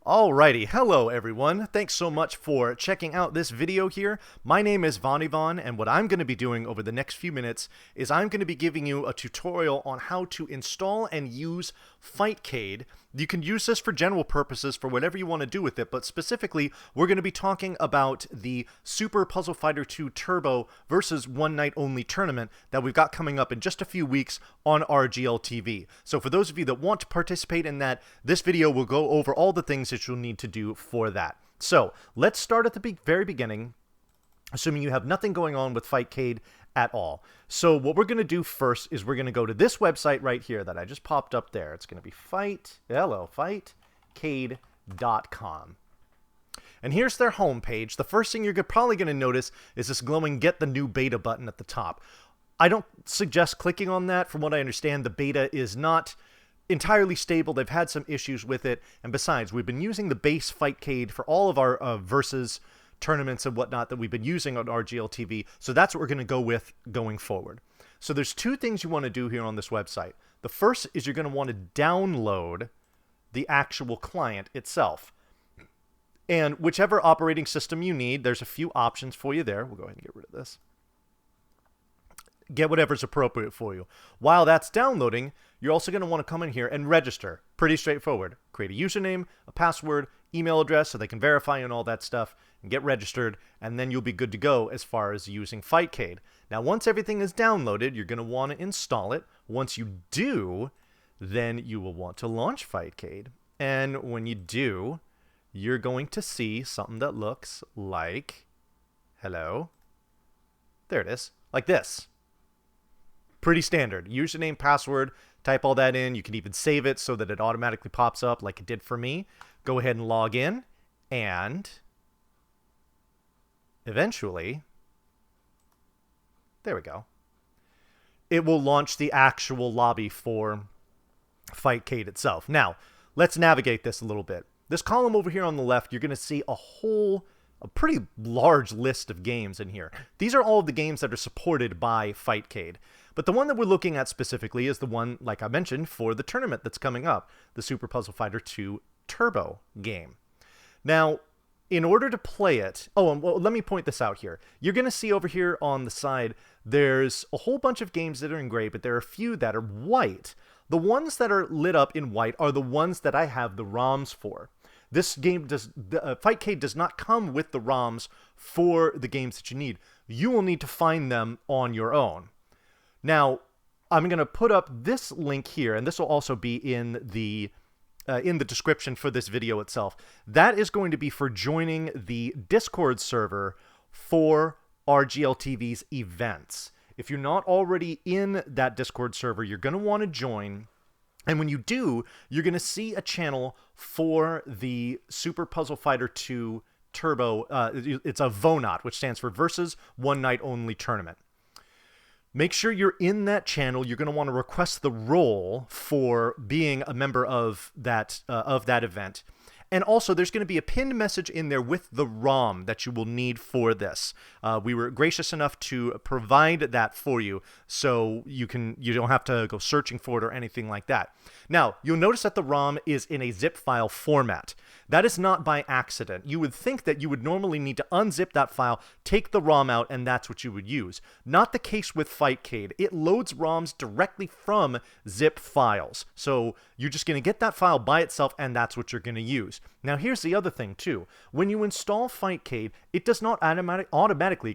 Alrighty, hello everyone. Thanks so much for checking out this video here. My name is VONOT, and what I'm going to be doing over the next few minutes is I'm going to be giving you a tutorial on how to install and use Fightcade. You can use this for general purposes for whatever you want to do with it, but specifically we're going to be talking about the Super Puzzle Fighter 2 Turbo versus One Night Only tournament that we've got coming up in just a few weeks on RGLtv. So for those of you that want to participate in that, this video will go over all the things that you'll need to do for that. So let's start at the very beginning, assuming you have nothing going on with Fightcade at all. So what we're going to do first is we're going to go to this website right here that I just popped up there. It's going to be Fightcade.com. And here's their homepage. The first thing you're probably going to notice is this glowing Get the New Beta button at the top. I don't suggest clicking on that. From what I understand, the beta is not entirely stable. They've had some issues with it. And besides, we've been using the base Fightcade for all of our versus tournaments and whatnot that we've been using on RGLtv. So that's what we're going to go with going forward. So there's two things you want to do here on this website. The first is you're going to want to download the actual client itself. And whichever operating system you need, there's a few options for you there. We'll go ahead and get rid of this. Get whatever's appropriate for you. While that's downloading, you're also going to want to come in here and register. Pretty straightforward. Create a username, a password, email address so they can verify and all that stuff, and get registered, and then you'll be good to go as far as using Fightcade. Now, once everything is downloaded, you're going to want to install it. Once you do, then you will want to launch Fightcade. And when you do, you're going to see something that looks like, hello, there it is, like this. Pretty standard. Username, password, type all that in. You can even save it so that it automatically pops up like it did for me. Go ahead and log in, and eventually, there we go. It will launch the actual lobby for Fightcade itself. Now, let's navigate this a little bit. This column over here on the left, you're going to see a pretty large list of games in here. These are all of the games that are supported by Fightcade. But the one that we're looking at specifically is the one, like I mentioned, for the tournament that's coming up, the Super Puzzle Fighter 2 Turbo game. Now, in order to play it, well, let me point this out here. You're going to see over here on the side, there's a whole bunch of games that are in gray, but there are a few that are white. The ones that are lit up in white are the ones that I have the ROMs for. This game Fightcade does not come with the ROMs for the games that you need. You will need to find them on your own. Now, I'm going to put up this link here, and this will also be in the description for this video itself. That is going to be for joining the Discord server for RGLTV's events. If you're not already in that Discord server, you're going to want to join. And when you do, you're going to see a channel for the Super Puzzle Fighter 2 Turbo. It's a VONOT, which stands for Versus One Night Only Tournament. Make sure you're in that channel. You're going to want to request the role for being a member of that event. And also, there's going to be a pinned message in there with the ROM that you will need for this. We were gracious enough to provide that for you, so you don't have to go searching for it or anything like that. Now, you'll notice that the ROM is in a zip file format. That is not by accident. You would think that you would normally need to unzip that file, take the ROM out, and that's what you would use. Not the case with Fightcade. It loads ROMs directly from zip files. So you're just going to get that file by itself, and that's what you're going to use. Now, here's the other thing, too. When you install Fightcade, it does not automatically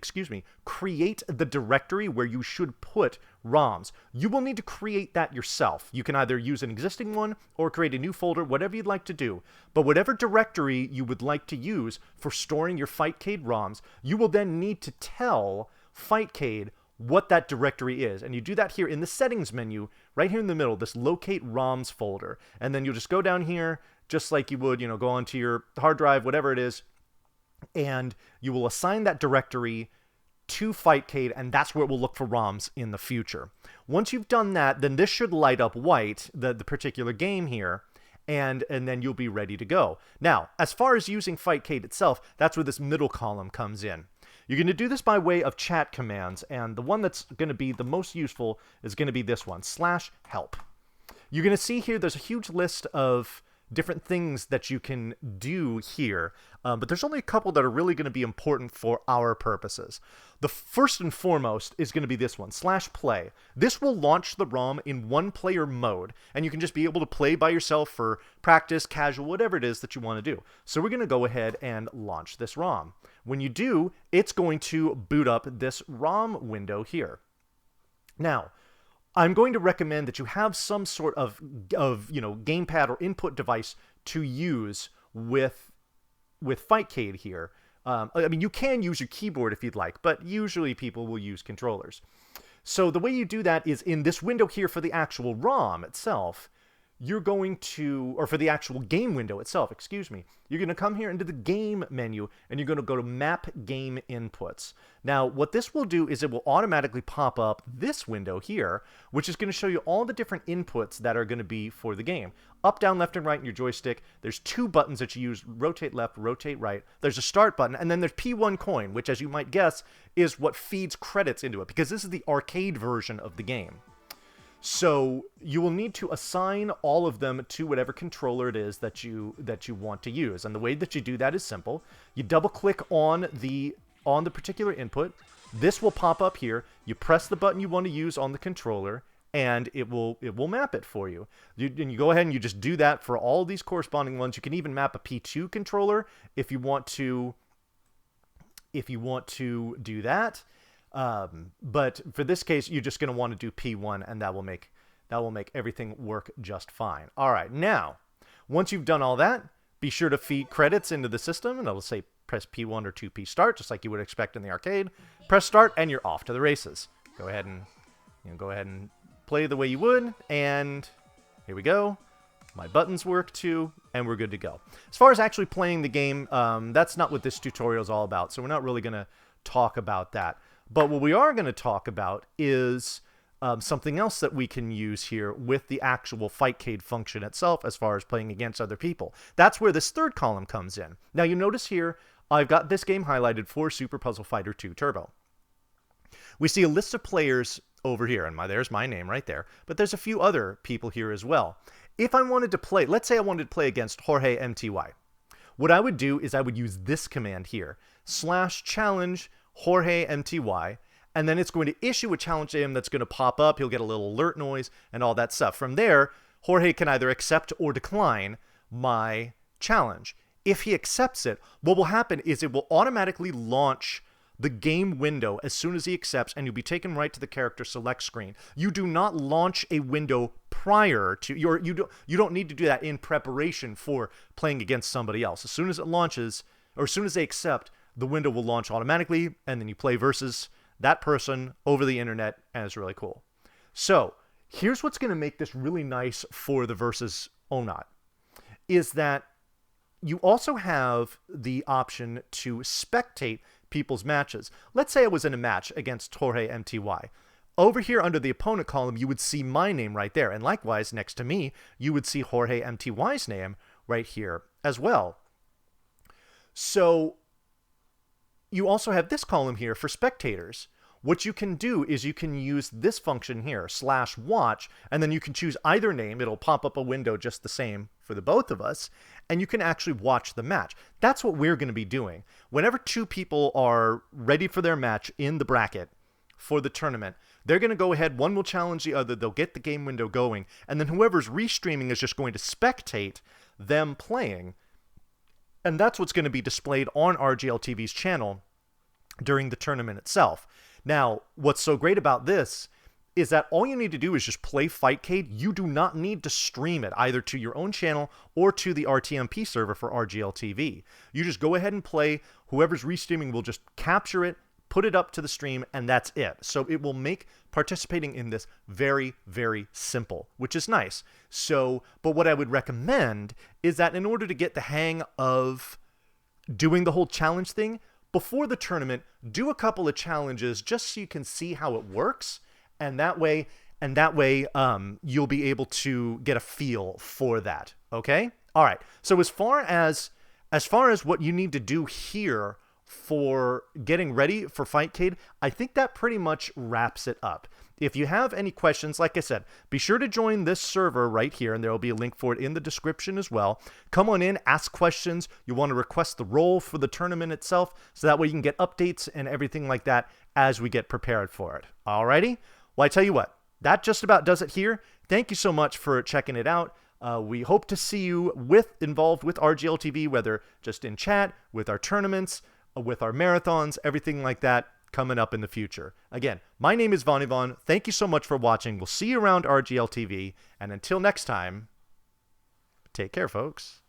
create the directory where you should put ROMs. You will need to create that yourself. You can either use an existing one or create a new folder, whatever you'd like to do. But whatever directory you would like to use for storing your Fightcade ROMs, you will then need to tell Fightcade what that directory is. And you do that here in the settings menu, right here in the middle, this locate ROMs folder. And then you'll just go down here, just like you would, go onto your hard drive, whatever it is, and you will assign that directory to Fightcade, and that's where it will look for ROMs in the future. Once you've done that, then this should light up white, the particular game here, and then you'll be ready to go. Now, as far as using Fightcade itself, that's where this middle column comes in. You're going to do this by way of chat commands, and the one that's going to be the most useful is going to be this one, /help. You're going to see here there's a huge list of different things that you can do here, but there's only a couple that are really going to be important for our purposes. The first and foremost is going to be this one, /play. This will launch the ROM in one-player mode, and you can just be able to play by yourself for practice, casual, whatever it is that you want to do. So we're going to go ahead and launch this ROM. When you do, it's going to boot up this ROM window here. Now, I'm going to recommend that you have some sort of gamepad or input device to use with Fightcade here. I mean, you can use your keyboard if you'd like, but usually people will use controllers. So the way you do that is in this window here for the actual ROM itself. You're going to, or for the actual game window itself, excuse me, you're going to come here into the game menu and you're going to go to map game inputs. Now, what this will do is it will automatically pop up this window here, which is going to show you all the different inputs that are going to be for the game. Up, down, left, and right in your joystick. There's two buttons that you use, rotate left, rotate right. There's a start button, and then there's P1 coin, which, as you might guess, is what feeds credits into it, because this is the arcade version of the game. So you will need to assign all of them to whatever controller it is that you want to use. And the way that you do that is simple. You double click on the particular input. This will pop up here. You press the button you want to use on the controller, and it will map it for you. And you go ahead and you just do that for all these corresponding ones. You can even map a P2 controller if you want to do that. But for this case, you're just going to want to do P1, and that will make everything work just fine. All right, now, once you've done all that, be sure to feed credits into the system, and it'll say press P1 or 2P start, just like you would expect in the arcade. Press start, and you're off to the races. Go ahead and play the way you would, and here we go. My buttons work too, and we're good to go. As far as actually playing the game, that's not what this tutorial is all about, so we're not really going to talk about that. But what we are going to talk about is something else that we can use here with the actual Fightcade function itself as far as playing against other people. That's where this third column comes in. Now you notice here, I've got this game highlighted for Super Puzzle Fighter 2 Turbo. We see a list of players over here, and there's my name right there, but there's a few other people here as well. If I wanted to play, let's say I wanted to play against Jorge MTY, what I would do is I would use this command here, /challenge Jorge MTY, and then it's going to issue a challenge to him that's going to pop up. He'll get a little alert noise and all that stuff. From there, Jorge can either accept or decline my challenge. If he accepts it, what will happen is it will automatically launch the game window as soon as he accepts, and you'll be taken right to the character select screen. You do not launch a window prior to you don't need to do that in preparation for playing against somebody else. As soon as it launches, or as soon as they accept, the window will launch automatically, and then you play versus that person over the internet, and it's really cool. So here's what's going to make this really nice for the versus VONOT, is that you also have the option to spectate people's matches. Let's say I was in a match against Jorge MTY. Over here under the opponent column, you would see my name right there, and likewise next to me, you would see Jorge MTY's name right here as well. So you also have this column here for spectators. What you can do is you can use this function here, /watch, and then you can choose either name. It'll pop up a window just the same for the both of us, and you can actually watch the match. That's what we're going to be doing. Whenever two people are ready for their match in the bracket for the tournament, they're going to go ahead, one will challenge the other, they'll get the game window going, and then whoever's restreaming is just going to spectate them playing. And that's what's going to be displayed on RGLTV's channel during the tournament itself. Now, what's so great about this is that all you need to do is just play Fightcade. You do not need to stream it either to your own channel or to the RTMP server for RGLTV. You just go ahead and play. Whoever's restreaming will just capture it, put it up to the stream, and that's it. So it will make participating in this very, very simple, which is nice. So, but what I would recommend is that in order to get the hang of doing the whole challenge thing, before the tournament, do a couple of challenges just so you can see how it works, and that way, you'll be able to get a feel for that. Okay? All right. So as far as what you need to do here for getting ready for Fightcade, I think that pretty much wraps it up. If you have any questions, like I said, be sure to join this server right here, and there will be a link for it in the description as well. Come on in, ask questions. You want to request the role for the tournament itself, so that way you can get updates and everything like that as we get prepared for it. Alrighty? Well, I tell you what, that just about does it here. Thank you so much for checking it out. We hope to see you involved with RGLtv, whether just in chat, with our tournaments, with our marathons, everything like that coming up in the future. Again, my name is VONOT. Thank you so much for watching. We'll see you around RGLtv, and until next time, take care, folks.